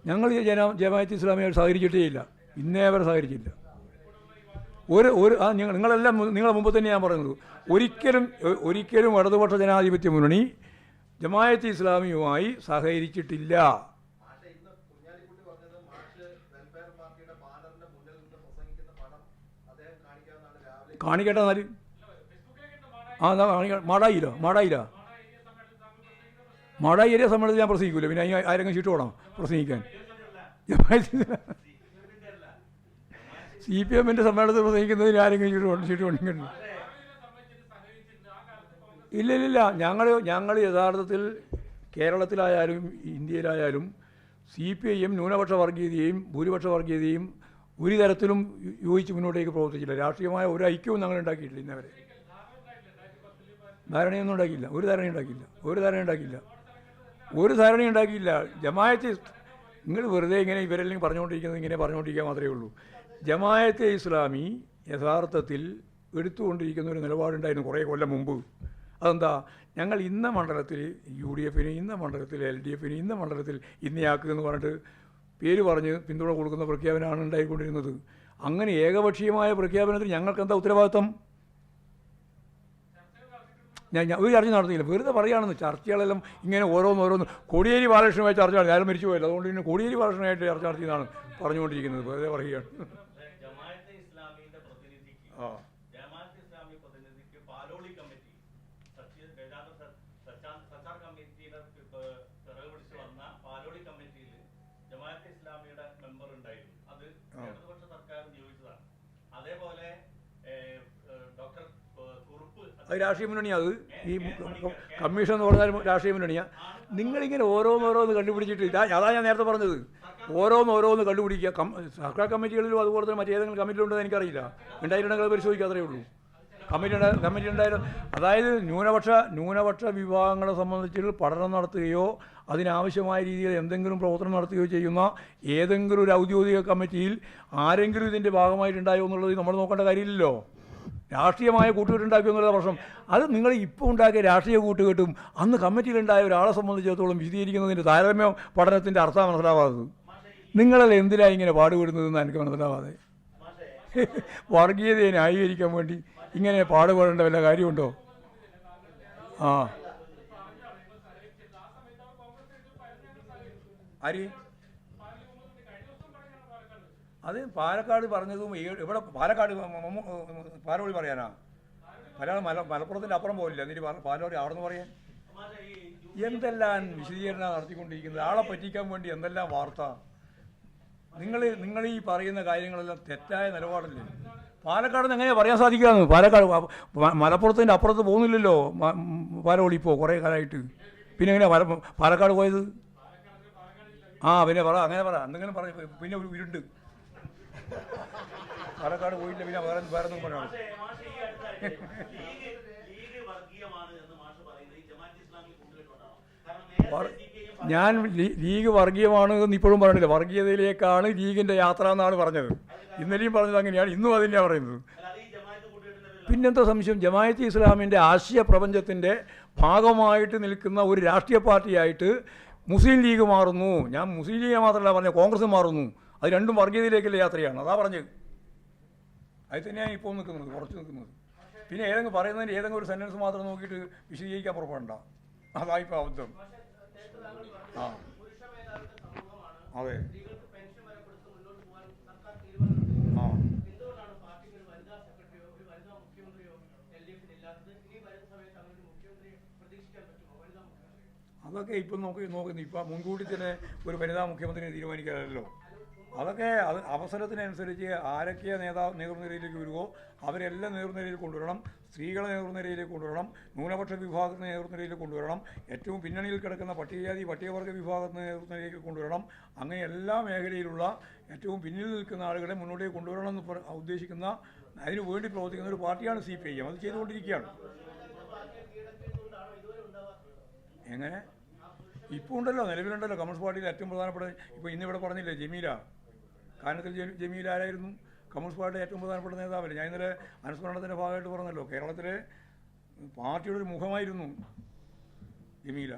ഞങ്ങൾ ജമാഅത്ത് ഇസ്ലാമിയായിട്ട് സഹകരിച്ചിട്ടേ ഇല്ല, ഇന്നേ വരെ സഹകരിച്ചില്ല. നിങ്ങളെല്ലാം നിങ്ങളെ മുമ്പ് തന്നെ ഞാൻ പറയുന്നത്, ഒരിക്കലും ഇടതുപക്ഷ ജനാധിപത്യ മുന്നണി ജമാഅത്ത് ഇസ്ലാമിയുമായി സഹകരിച്ചിട്ടില്ല. കാണിക്കട്ടെ എന്നാല് മാടായി ഏരിയ സമ്മേളനത്തിൽ ഞാൻ പ്രസംഗിക്കൂല. പിന്നെ ആരെങ്കിലും ചീട്ട് വേണം പ്രസംഗിക്കാൻ? CPM-ൻ്റെ സമ്മേളനത്തിൽ പ്രസംഗിക്കുന്നതിന് ആരെങ്കിലും ചീട്ട് വേണമെങ്കിൽ ഇല്ല. ഞങ്ങൾ യഥാർത്ഥത്തിൽ കേരളത്തിലായാലും ഇന്ത്യയിലായാലും CPIM ന്യൂനപക്ഷ വർഗീയതയും ഭൂരിപക്ഷ വർഗീയതയും ഒരു തരത്തിലും യോജിച്ച് മുന്നോട്ടേക്ക് പ്രവർത്തിച്ചില്ല. രാഷ്ട്രീയമായ ഒരു ഐക്യവും ഞങ്ങൾ ഉണ്ടാക്കിയിട്ടില്ല ഇന്നവരെ. ധാരണയൊന്നും ഉണ്ടാക്കിയില്ല. ഒരു ധാരണയും ഉണ്ടാക്കിയില്ല. ജമാഅത്ത് നിങ്ങൾ വെറുതെ ഇങ്ങനെ ഇവരെല്ലാം പറഞ്ഞുകൊണ്ടിരിക്കുന്നത് ഇങ്ങനെ പറഞ്ഞുകൊണ്ടിരിക്കാൻ മാത്രമേ ഉള്ളൂ. ജമാഅത്തെ ഇസ്ലാമി യഥാർത്ഥത്തിൽ എടുത്തുകൊണ്ടിരിക്കുന്ന ഒരു നിലപാടുണ്ടായിരുന്നു കുറേ കൊല്ലം മുമ്പ്. അതെന്താ? ഞങ്ങൾ ഇന്ന മണ്ഡലത്തിൽ UDF-ന്, ഇന്ന മണ്ഡലത്തിൽ LDF-ന്, ഇന്ന മണ്ഡലത്തിൽ ഇന്നയാക്കുക എന്ന് പറഞ്ഞിട്ട് പേര് പറഞ്ഞ് പിന്തുണ കൊടുക്കുന്ന പ്രഖ്യാപനമാണ് ഉണ്ടായിക്കൊണ്ടിരുന്നത്. അങ്ങനെ ഏകപക്ഷീയമായ പ്രഖ്യാപനത്തിൽ ഞങ്ങൾക്കെന്താ ഉത്തരവാദിത്വം? ഞാൻ ഒരു ചർച്ച നടത്തിയില്ല, വെറുതെ പറയുകയാണെന്ന്. ചർച്ചകളെല്ലാം ഇങ്ങനെ ഓരോന്ന് കോടിയേരി ബാലകൃഷ്ണനുമായി ചർച്ച നടത്തി, ആരും മരിച്ചു പോയല്ലോ, അതുകൊണ്ട് പിന്നെ കോടിയേരി ബാലകൃഷ്ണനായിട്ട് ചർച്ച നടത്തിയതാണ് പറഞ്ഞുകൊണ്ടിരിക്കുന്നത്. വെറുതെ പറയുകയാണ്. അത് രാഷ്ട്രീയ മുന്നണിയാണ്. അത് ഈ കമ്മീഷൻ എന്ന് പറഞ്ഞാൽ രാഷ്ട്രീയ മുന്നണിയാണ്. നിങ്ങളിങ്ങനെ ഓരോന്ന് കണ്ടുപിടിച്ചിട്ട് അതാ ഞാൻ നേരത്തെ പറഞ്ഞത്, ഓരോന്ന് കണ്ടുപിടിക്കുക. സർക്കാർ കമ്മിറ്റികളിലും അതുപോലെ തന്നെ മറ്റേതെങ്കിലും കമ്മിറ്റിയിലുണ്ടെന്ന് എനിക്കറിയില്ല. ഉണ്ടായിട്ടുണ്ടെങ്കിൽ പരിശോധിക്കാത്രേ ഉള്ളൂ. കമ്മിറ്റി ഉണ്ടായിരുന്നു. അതായത് ന്യൂനപക്ഷ വിഭാഗങ്ങളെ സംബന്ധിച്ച് പഠനം നടത്തുകയോ അതിനാവശ്യമായ രീതിയിൽ എന്തെങ്കിലും പ്രവർത്തനം നടത്തുകയോ ചെയ്യുന്ന ഏതെങ്കിലും ഒരു ഔദ്യോഗിക കമ്മിറ്റിയിൽ ആരെങ്കിലും ഇതിൻ്റെ ഭാഗമായിട്ടുണ്ടായോ എന്നുള്ളത് നമ്മൾ നോക്കേണ്ട കാര്യമില്ലല്ലോ. രാഷ്ട്രീയമായ കൂട്ടുകെട്ടുണ്ടാക്കിയോ എന്നുള്ള പ്രശ്നം. അത് നിങ്ങൾ ഇപ്പോൾ ഉണ്ടാക്കിയ രാഷ്ട്രീയ കൂട്ടുകെട്ടും അന്ന് കമ്മിറ്റിയിലുണ്ടായ ഒരാളെ സംബന്ധിച്ചിടത്തോളം വിശദീകരിക്കുന്നതിൻ്റെ താരതമ്യ പഠനത്തിൻ്റെ അർത്ഥം മനസ്സിലാവാത്തത്. നിങ്ങളെല്ലാം എന്തിനാണ് ഇങ്ങനെ പാടുപെടുന്നതെന്ന് എനിക്ക് മനസ്സിലാവാതെ. വർഗീയതയെ ന്യായീകരിക്കാൻ വേണ്ടി ഇങ്ങനെ പാടുപെടേണ്ട വല്ല കാര്യമുണ്ടോ? അത് പാലക്കാട് പറഞ്ഞതും ഇവിടെ പാലോളി പറയാനാ? മലപ്പുറത്തിൻ്റെ അപ്പുറം പോലില്ല, എന്നിട്ട് പാലോളി അവിടെ നിന്ന് പറയാൻ എന്തെല്ലാം വിശദീകരണം നടത്തിക്കൊണ്ടിരിക്കുന്നത്? ആളെ പറ്റിക്കാൻ വേണ്ടി എന്തെല്ലാം വാർത്ത. നിങ്ങൾ ഈ പറയുന്ന കാര്യങ്ങളെല്ലാം തെറ്റായ നിലപാടല്ലേ? പാലക്കാട് നിന്ന് എങ്ങനെയാണ് പറയാൻ സാധിക്കാമെന്ന്? മലപ്പുറത്തിൻ്റെ അപ്പുറത്ത് പോകുന്നില്ലല്ലോ പാലോളി ഇപ്പോൾ കുറേ കാലമായിട്ട്. പിന്നെ എങ്ങനെയാണ് പാലക്കാട് പോയത്? പിന്നെ അങ്ങനെ പറ, എന്തെങ്കിലും പറ. പിന്നെ ഇരുണ്ട് പാലക്കാട് പോയില്ല, പിന്നെ വേറെ ഒന്നും പറയാം. ഞാൻ ലീഗ് വർഗീയമാണ് എന്ന് ഇപ്പോഴും പറഞ്ഞില്ല. വർഗീയതയിലേക്കാണ് ലീഗിൻ്റെ യാത്ര എന്നാണ് പറഞ്ഞത്. ഇന്നലെയും പറഞ്ഞത് അങ്ങനെയാണ്, ഇന്നും അതിനെയാണ് പറയുന്നത്. പിന്നെന്താ സംശയം? ജമാഅത്തെ ഇസ്ലാമിൻ്റെ ആശയ പ്രപഞ്ചത്തിൻ്റെ ഭാഗമായിട്ട് നിൽക്കുന്ന ഒരു രാഷ്ട്രീയ പാർട്ടിയായിട്ട് മുസ്ലിം ലീഗ് മാറുന്നു. ഞാൻ മുസ്ലിം ലീഗ് മാത്രമല്ല പറഞ്ഞത്, കോൺഗ്രസ് മാറുന്നു. അത് രണ്ടും വർഗീയതയിലേക്കുള്ള യാത്രയാണ്. അതാ പറഞ്ഞത്. അത് തന്നെയാണ് ഇപ്പോൾ കുറച്ച് നിൽക്കുന്നത്. പിന്നെ പറയുന്നതിന് ഏതെങ്കിലും ഒരു സെൻറ്റൻസ് മാത്രം നോക്കിയിട്ട് വിശദീകരിക്കാൻ പുറപ്പെടണ്ട. അതായിപ്പോൾ അബദ്ധം. അതെ. അതൊക്കെ ഇപ്പം നോക്കുന്നു. ഇപ്പം മുൻകൂട്ടി തന്നെ ഒരു വനിതാ മുഖ്യമന്ത്രിയെ തീരുമാനിക്കാമല്ലോ. അതൊക്കെ അവസരത്തിനനുസരിച്ച് ആരൊക്കെ നേതൃനിരയിലേക്ക് വരുമോ അവരെല്ലാം നേതൃനിരയിൽ കൊണ്ടുവരണം. സ്ത്രീകളെ നേതൃനിരയിലേക്ക് കൊണ്ടുവരണം. ന്യൂനപക്ഷ വിഭാഗത്തിന് നേതൃനിരയിലേക്ക് കൊണ്ടുവരണം. ഏറ്റവും പിന്നണിയിൽ കിടക്കുന്ന പട്ടികജാതി പട്ടികവർഗ വിഭാഗത്തിന് നേതൃനിരയിലേക്ക് കൊണ്ടുവരണം. അങ്ങനെ എല്ലാ മേഖലയിലുള്ള ഏറ്റവും പിന്നിൽ നിൽക്കുന്ന ആളുകളെ മുന്നോട്ടേക്ക് കൊണ്ടുവരണം എന്ന് ഉദ്ദേശിക്കുന്ന, അതിനു വേണ്ടി പ്രവർത്തിക്കുന്ന ഒരു പാർട്ടിയാണ് CPIM. അത് ചെയ്തുകൊണ്ടിരിക്കുകയാണ്. എങ്ങനെ? ഇപ്പോൾ ഉണ്ടല്ലോ, നിലവിലുണ്ടല്ലോ. കമ്മ്യൂണിസ്റ്റ് പാർട്ടിയിൽ ഏറ്റവും പ്രധാനപ്പെട്ട, ഇപ്പോൾ ഇന്നിവിടെ പറഞ്ഞില്ലേ ജമീല, കാനത്തിൽ ജമീല ആരായിരുന്നു? കമ്മ്യൂണിസ്റ്റ് പാർട്ടിയുടെ ഏറ്റവും പ്രധാനപ്പെട്ട നേതാവല്ലേ. ഞാൻ ഇന്നലെ അനുസ്മരണത്തിൻ്റെ ഭാഗമായിട്ട് പറഞ്ഞല്ലോ, കേരളത്തിലെ പാർട്ടിയുടെ ഒരു മുഖമായിരുന്നു ജമീല.